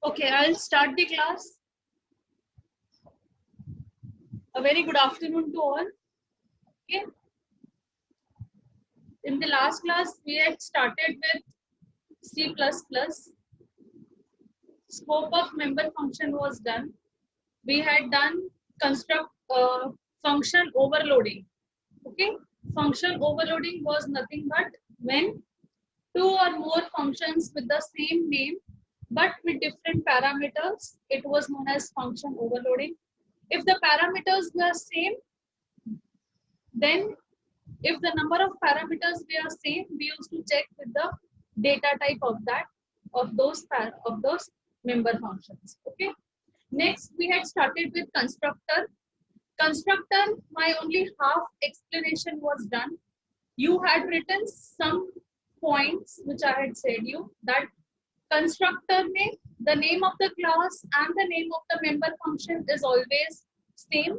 Okay, I'll start the class. A very good afternoon to all. Okay. In the last class, we had started with C++. Scope of member function was done. We had done construct function overloading. Okay. Function overloading was nothing but when two or more functions with the same name but with different parameters, it was known as function overloading. If the parameters were same, then if the number of parameters were same, we used to check with the data type of those member functions. Okay. Next, we had started with constructor. Constructor, my only half explanation was done. You had written some points which I had said you that constructor name, the name of the class and the name of the member function is always same.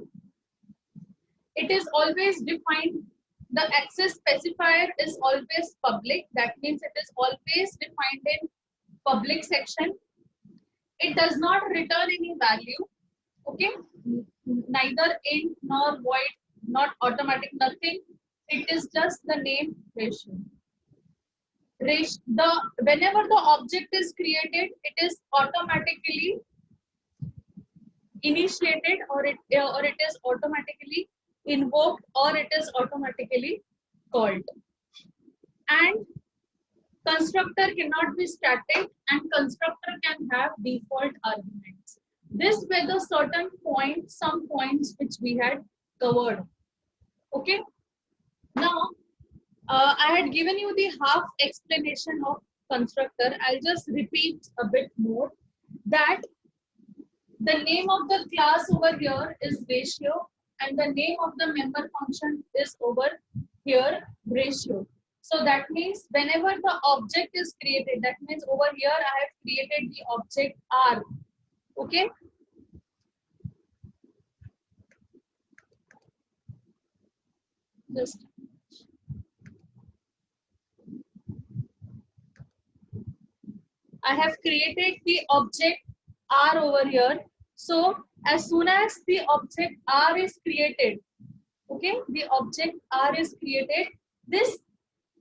It is always defined. The access specifier is always public. That means it is always defined in public section. It does not return any value. Okay. Neither int nor void, not automatic, nothing. It is just the name ratio. Whenever the object is created, it is automatically initiated or it is automatically invoked or it is automatically called. And constructor cannot be static and constructor can have default arguments. This were the certain points, some points which we had covered. Okay. Now, I had given you the half explanation of constructor. I'll just repeat a bit more that the name of the class over here is ratio and the name of the member function is over here ratio. So that means whenever the object is created, that means over here I have created the object R. Okay. Just I have created the object R over here. So as soon as the object R is created, okay, the object R is created, this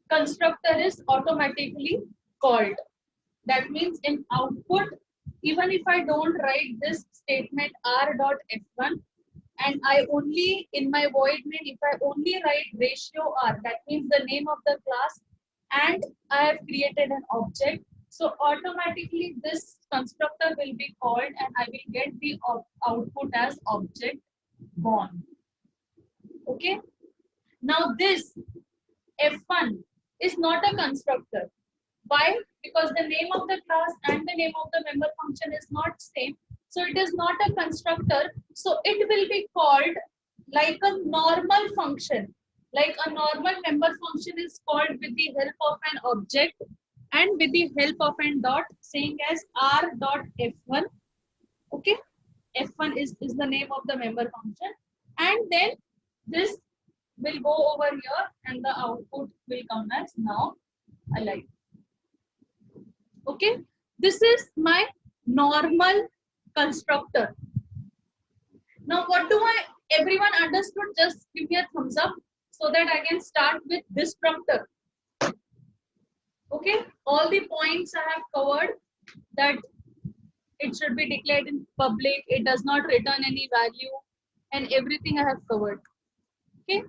constructor is automatically called. That means in output, even if I don't write this statement R.F1 and I only in my void main, if I only write ratio R, that means the name of the class and I have created an object. So automatically this constructor will be called and I will get the output as object born. Okay. Now this F1 is not a constructor. Why? Because the name of the class and the name of the member function is not same. So it is not a constructor. So it will be called like a normal function. Like a normal member function is called with the help of an object and with the help of an dot, saying as R.F1. Okay. F1 is the name of the member function. And then this will go over here and the output will come as now alive. Okay, this is my normal constructor. Now what do everyone understood? Just give me a thumbs up so that I can start with destructor. Okay, all the points I have covered, that it should be declared in public, it does not return any value, and everything I have covered. Okay.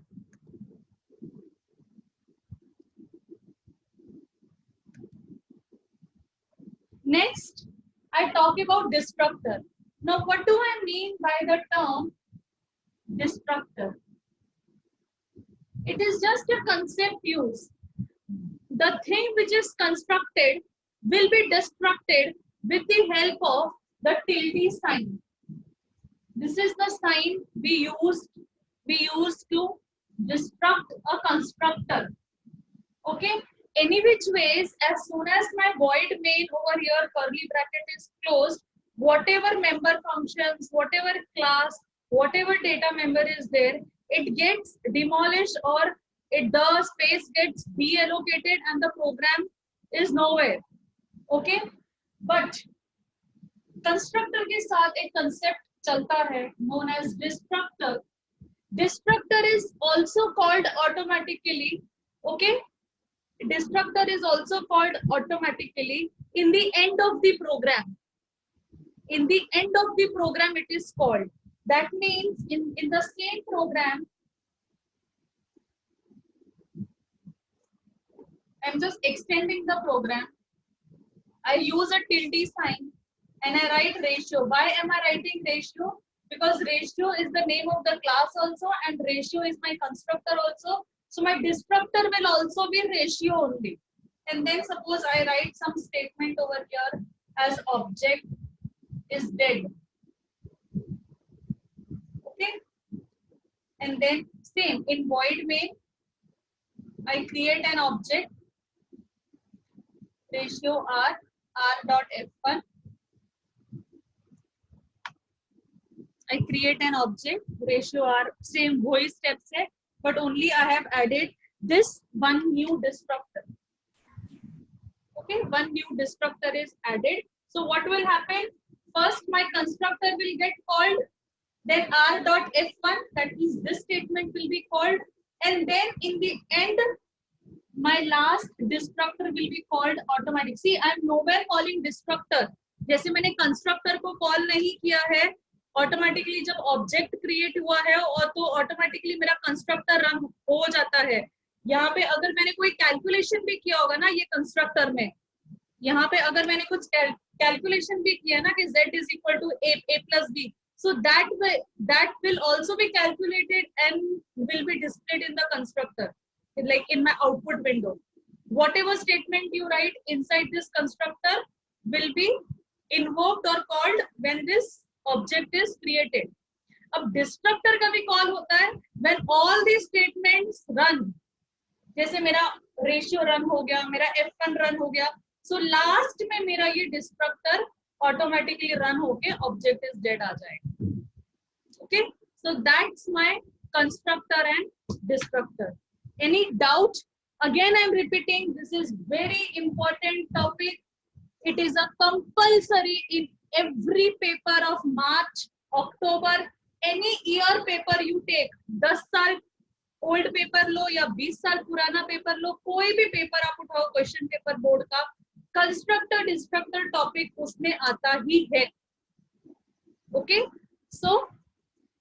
Next, I talk about destructor. Now, what do I mean by the term destructor? It is just a concept used. The thing which is constructed will be destructed with the help of the tilde sign. This is the sign we use to destruct a constructor. Okay. Any which ways, as soon as my void main over here curly bracket is closed, whatever member functions, whatever class, whatever data member is there, it gets demolished or the space gets deallocated and the program is nowhere. Okay. But constructor के साथ एक concept चलता है known as destructor. Destructor is also called automatically. Okay, destructor is also called automatically in the end of the program. In the end of the program, it is called. That means in the same program, I'm just extending the program. I use a tilde sign and I write ratio. Why am I writing ratio? Because ratio is the name of the class also and ratio is my constructor also. So my destructor will also be ratio only. And then suppose I write some statement over here as object is dead. Okay. And then same in void main, I create an object ratio r dot f1. I create an object ratio r, same voice steps है, but only I have added this one new destructor. Okay, one new destructor is added. So what will happen? First, my constructor will get called, then r dot f1, that means this statement will be called, and then in the end, my last destructor will be called automatic. See, I am nowhere calling destructor. जैसे मैंने constructor को call नहीं किया है, automatically जब object create हुआ है और तो automatically मेरा constructor run हो जाता है. यहाँ पे अगर मैंने कोई calculation भी किया होगा ना ये constructor में, यहाँ पे अगर मैंने कुछ कैलकुलेशन भी किया ना कि z is equal to a plus b, so that will also be calculated and will be displayed in the constructor, like in my output window. Whatever statement you write inside this constructor will be invoked or called when this object is created. अब destructor का भी call होता है when all these statements run. जैसे मेरा ratio run हो गया, मेरा f1 रन हो गया, सो लास्ट में मेरा ये डिस्ट्रक्टर ऑटोमेटिकली रन होके ऑब्जेक्ट इज डेड आ जाएगा. Okay, so that's my constructor and destructor. Any doubt? Again I am repeating, this is very important topic. It is a compulsory in every paper of March, October, any year paper you take. 10 साल old paper लो या 20 साल पुराना paper लो, कोई भी paper आप उठाओ question paper board का, constructor destructor topic उसमें आता ही है. ओके, सो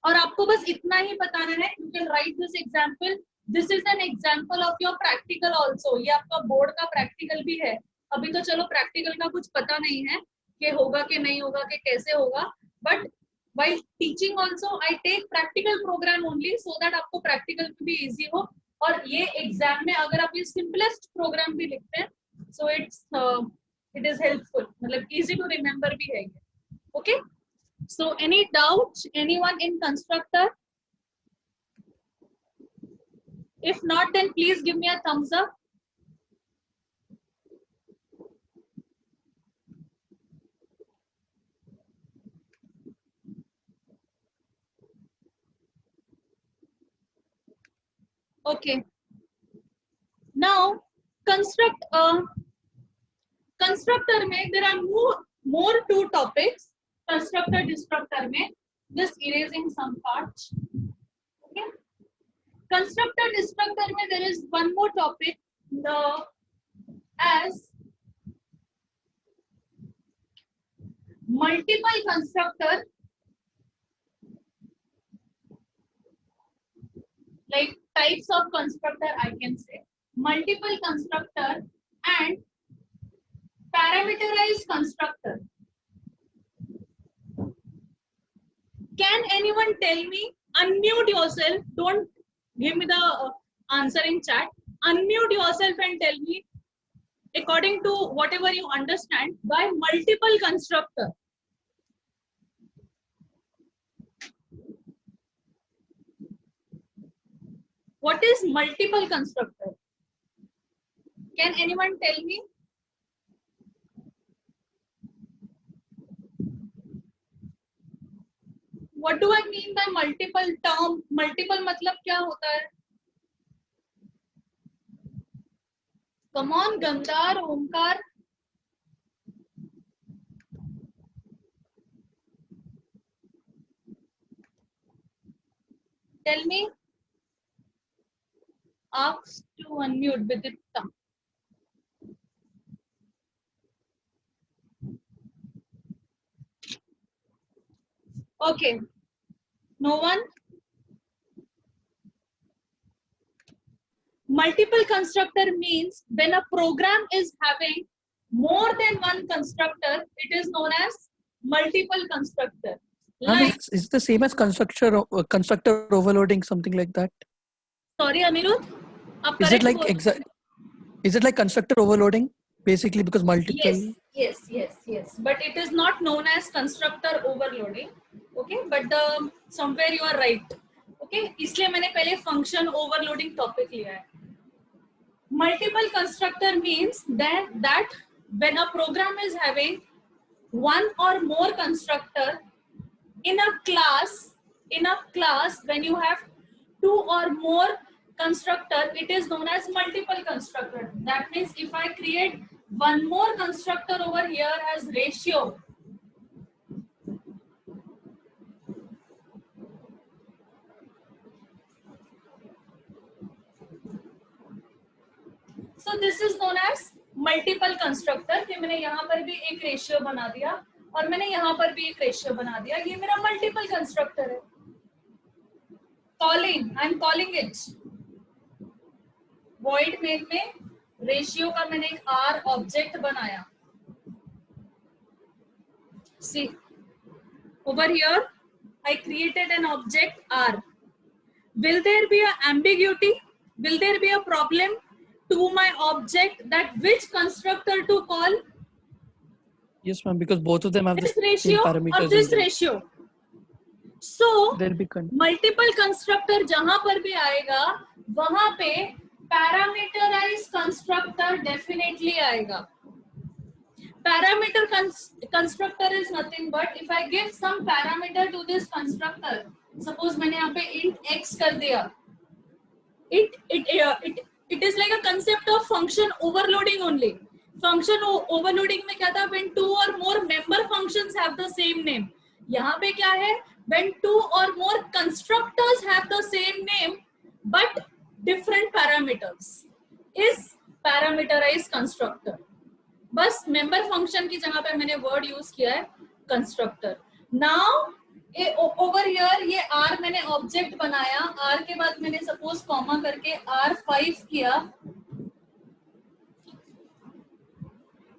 और आपको बस इतना ही बताना है. You can write this example. This is an example of your practical also. ये आपका बोर्ड का प्रैक्टिकल भी है. अभी तो चलो प्रैक्टिकल का कुछ पता नहीं है कि होगा कि नहीं होगा कि कैसे होगा, but while teaching also I take practical program only so that आपको practical भी easy हो. और ये एग्जाम में अगर आप ये सिंपलेस्ट प्रोग्राम भी लिखते हैं so it is helpful, मतलब easy to remember भी है ये. Okay, so any doubt anyone in constructor? If not, then please give me a thumbs up. Okay, now constructor में there are more two topics. Constructor destructor में just erasing some parts. Okay, constructor destructor में there is one more topic, the as multiple constructor, like types of constructor I can say, multiple constructor and parameterized constructor. Can anyone tell me, unmute yourself, don't give me the answer in chat, unmute yourself and tell me according to whatever you understand by multiple constructor. What is multiple constructor? Can anyone tell me? What do I mean by multiple term? Multiple मतलब क्या होता है? Come on, Gandhar, Omkar. Tell me. Ask to unmute Vidita. Okay. No one? Multiple constructor means when a program is having more than one constructor, it is known as multiple constructor. Like, is it the same as constructor overloading, something like that? Sorry, Anirudh. Is it like constructor overloading basically, because multiple? Yes. But it is not known as constructor overloading. Okay, but somewhere you are right. Okay, इसलिए मैंने पहले function overloading topic लिया है. Multiple constructor means that when a program is having one or more constructor in a class, when you have two or more constructor, it is known as multiple constructor. That means if I create one more constructor over here as ratio, so this is known as multiple constructor. कि मैंने यहाँ पर भी एक ratio बना दिया और मैंने यहाँ पर भी एक रेशियो बना दिया, ये मेरा मल्टीपल कंस्ट्रक्टर है. Calling, I am calling it void main में रेशियो का मैंने एक r ऑब्जेक्ट बनाया. See, over here I created an object r. Will there be an ambiguity? Will there be a problem to my object that which constructor to call? Yes, ma'am, because both of them have this the ratio same parameters or this ratio. So multiple constructor जहां पर भी आएगा वहां पे parameterized constructor definitely आएगा. Parameter constructor is nothing but if I give some parameter to this constructor, suppose मैंने यहाँ पे int x कर दिया, it is like a concept of function overloading only. Function overloading में क्या था? When two or more member functions have the same name. यहाँ पे क्या है? When two or more constructors have the same name but different parameters is parameterized constructor. बस member function की जगह पे मैंने word use किया है constructor. Now over here ये r मैंने object बनाया, r के बाद मैंने suppose comma करके r5 किया,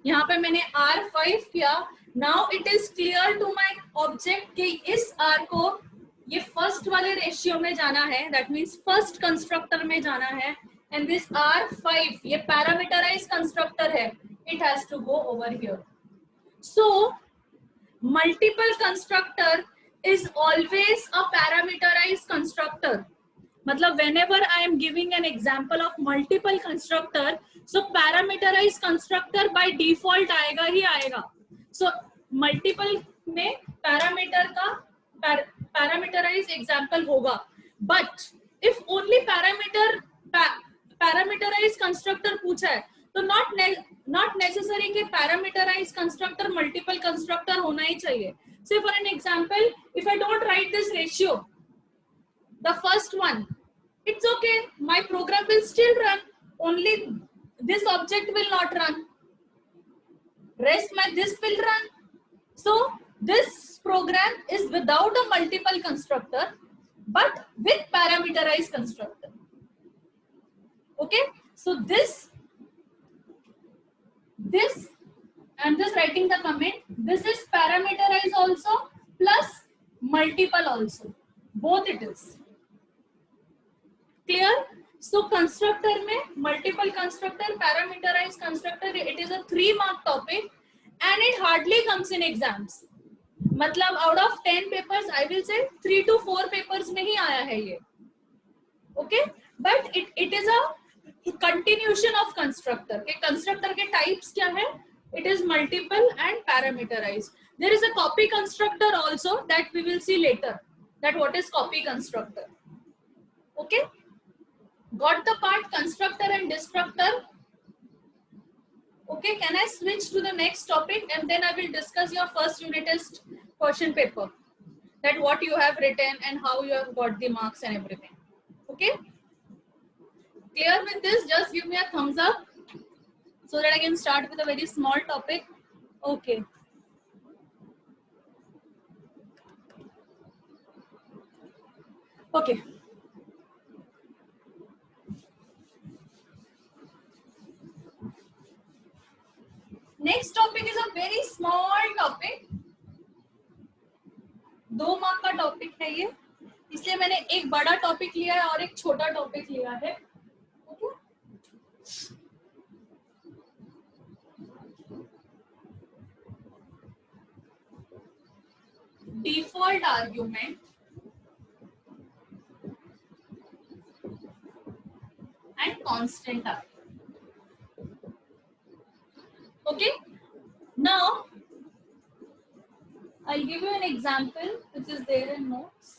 यहाँ पे मैंने r5 किया. Now it is clear to my object कि इस r को ये first वाले ratio में जाना है, that means first constructor में जाना है, and this r5 ये parameterized constructor है, it has to go over here. So multiple constructor is always a parameterized constructor. मतलब whenever I am giving an example of multiple constructor, so parameterized constructor by default आएगा ही आएगा. So multiple में parameter का parameterized example होगा. But if only parameterized constructor पूछा है, तो not necessary कि parameterized constructor multiple constructor होना ही चाहिए. Say for an example, if I don't write this ratio, the first one, it's okay, my program will still run, only this object will not run, rest this will run. So this program is without a multiple constructor but with parameterized constructor. Okay, so this I'm just writing the comment, this is parameterized also plus multiple also, both it is. Clear? So constructor में multiple constructor, parameterized constructor, it is a 3-mark topic and it hardly comes in exams. मतलब out of 10 papers I will say 3 to 4 papers में ही आया है ये. Okay, but it is a continuation of constructor. के constructor के types क्या है? It is multiple and parameterized. There is a copy constructor also that we will see later, that what is copy constructor. Okay, got the part constructor and destructor? Okay, can I switch to the next topic and then I will discuss your first unit test question paper. that what you have written and how you have got the marks and everything. Okay, clear with this? Just give me a thumbs up so that I can start with a very small topic. Okay. Okay. Next topic is a very small topic. 2 mark का topic है ये, इसलिए मैंने एक बड़ा topic लिया है और एक छोटा टॉपिक लिया है. Okay, default argument and constant argument. Okay, now I'll give you an example which is there in notes.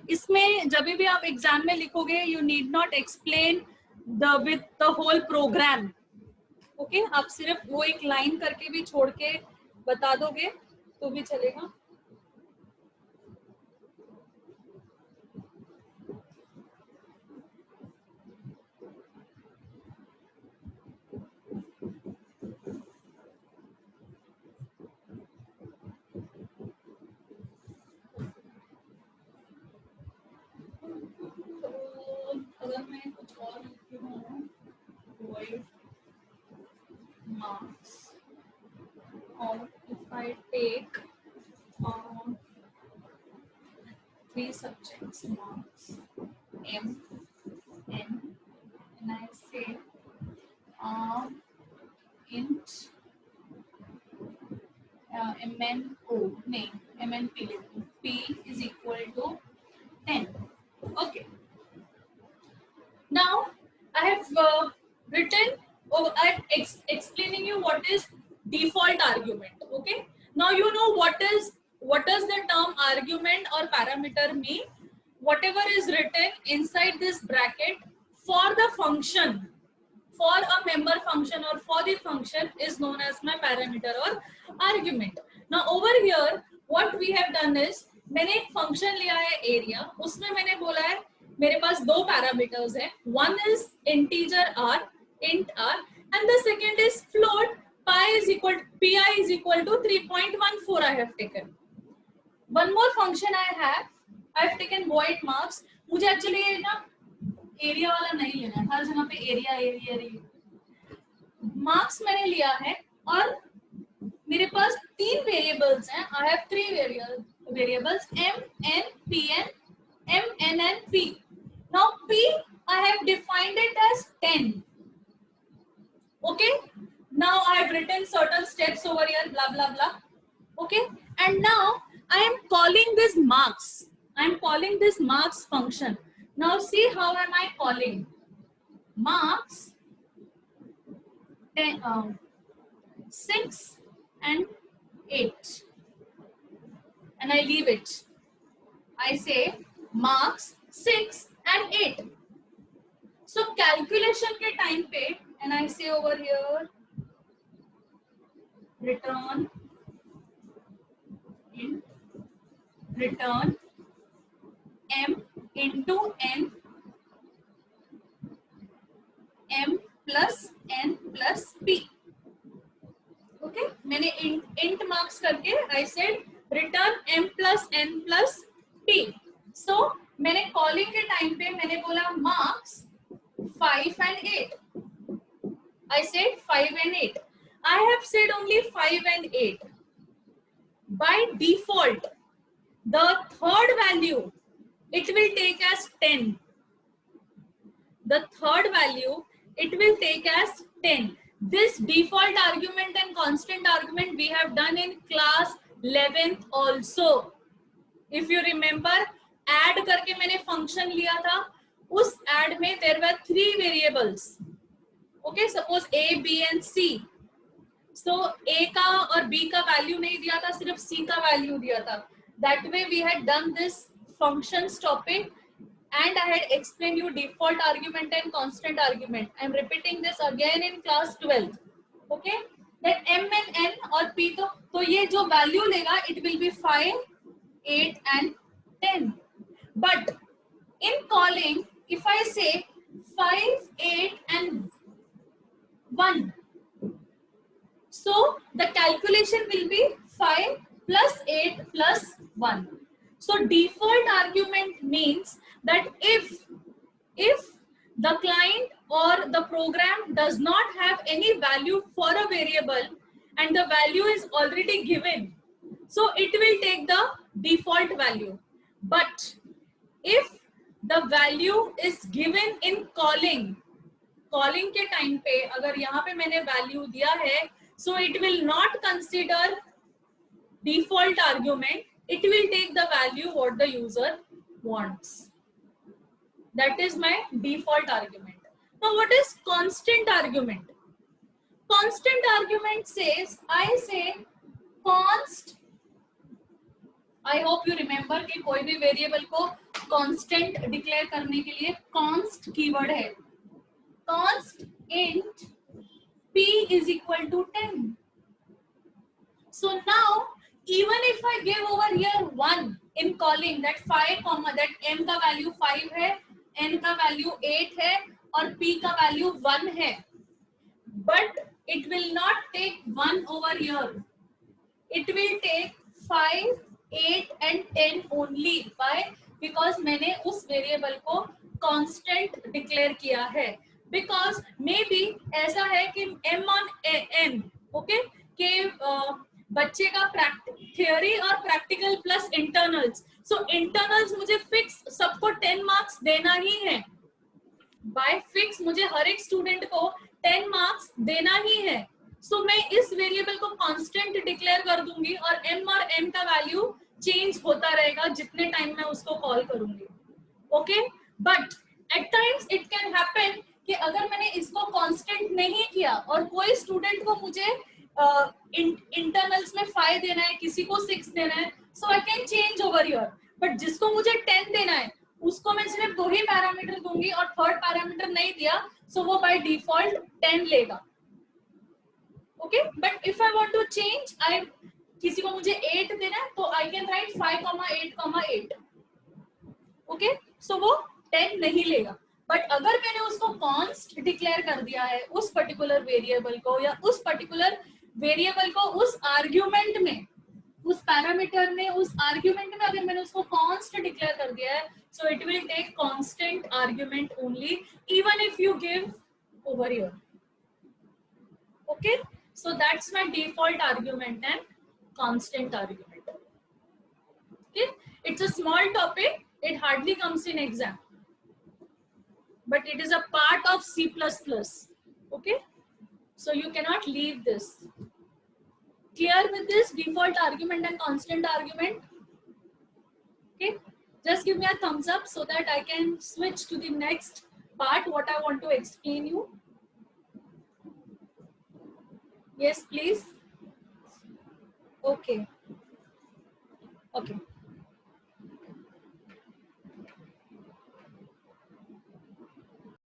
इसमें जब भी आप एग्जाम में लिखोगे, you need not explain with the whole program. Okay, आप सिर्फ वो एक लाइन करके भी छोड़ के बता दोगे तो भी चलेगा. अगर मैं कुछ और लिखती हूँ, void marks, or if I take 3 subjects marks M, N, and I say int MNO, नहीं MNP लिखूँ, P is equal to 10. Okay. Now I have written, I'm explaining you what is default argument. Okay. Now you know what does the term argument or parameter mean. Whatever is written inside this bracket for the function, for a member function or for the function is known as my parameter or argument. Now over here what we have done is, मैंने एक function लिया है area, उसमें मैंने बोला है मेरे पास 2 parameters हैं, one is integer r, int r, and the second is float pi is equal pi is equal to 3.14. I have taken one more function. I have taken void marks. मुझे actually ये ना area वाला नहीं लेना है, हर जगह पे area marks मैंने लिया है और मेरे पास 3 वेरिएबल्स हैं. I have 3 variables m n p n m n and p. Now p I have defined it as 10. Okay, now I have written certain steps over here, blah blah blah. Okay, and now I am calling this marks. I am calling this marks function. Now see how am I calling marks 10, 6 and 8, and I leave it. I say marks 6 and 8. So calculation के time पे, and I say over here return m into n, m plus n plus p. Okay, मैंने int marks करके I said return m plus n plus p. So मैंने calling के time पे मैंने बोला marks 5 and 8. I said 5 and 8. I have said only 5 and 8. By default, the third value it will take as 10. The third value it will take as 10. This default argument and constant argument we have done in class 11th also. If you remember, add करके मैंने function लिया था, उस add में there were 3 variables. Okay, suppose A, B and C. So A का और B का value नहीं दिया था, सिर्फ C का value दिया था. That way we had done this functions topic and I had explained you default argument and constant argument. I'm repeating this again in class 12th. Okay, that m and n और p तो ये जो value लेगा it will be 5, 8 and 10. But in calling, if I say 5, 8 and 1, so the calculation will be 5 plus 8 plus 1. So default argument means that if the client or the program does not have any value for a variable and the value is already given, so it will take the default value. But if the value is given in calling के time पे अगर यहाँ पे मैंने value दिया है, so it will not consider default argument, it will take the value what the user wants. That is my default argument. Now what is constant argument? Constant argument says, I say const, I hope you remember कि कोई भी variable को constant declare करने के लिए const keyword है. Const int p is equal to 10. So now even if I give over here 1 in calling, that 5 comma that m का value 5 है, n का value 8 है और p का value 1 है, but it will not take 1 over here. It will take 5, 8 and 10 only. Why? Because मैंने उस variable को कांस्टेंट डिक्लेयर किया है. Because maybe ऐसा है कि m on n, ओके, कि बच्चे का थियोरी और प्रैक्टिकल प्लस इंटरनल्स. सो इंटरनल्स मुझे फिक्स सबको 10 मार्क्स देना ही है. बाय फिक्स मुझे हर एक स्टूडेंट को 10 मार्क्स देना ही है. सो मैं इस वेरिएबल को कांस्टेंट डिक्लेयर कर दूंगी और m और n का वैल्यू चेंज होता रहेगा जितने टाइम मैं उसको कॉल करूंगी. Okay, but at times it can happen कि अगर मैंने इसको कांस्टेंट नहीं किया और कोई स्टूडेंट को मुझे इंटरनल्स में 5 देना है, किसी को 6 देना है, so I can change over here. But जिसको मुझे 10 देना है उसको मैं सिर्फ 2 ही पैरामीटर दूंगी और थर्ड पैरामीटर नहीं दिया, सो वो बाय डिफॉल्ट 10 लेगा. Okay, but if I want to change, I किसी को मुझे 8 देना है तो I can write 5,8,8. Okay, so वो 10 नहीं लेगा. बट अगर मैंने उसको कॉन्स्ट डिक्लेयर कर दिया है उस पर्टिकुलर वेरिएबल को, या उस पर्टिकुलर वेरिएबल को उस आर्ग्यूमेंट में, उस पैरामीटर में, उस आर्ग्यूमेंट में अगर मैंने उसको कॉन्स्ट डिक्लेयर कर दिया है, so it will take constant argument only even if you give over here. Okay, so that's my default argument and constant argument. Okay, it's a small topic, it hardly comes in exam, but it is a part of C++. Okay, so you cannot leave this. Clear with this default argument and constant argument? Okay, just give me a thumbs up so that I can switch to the next part what I want to explain you. Yes, please. Okay.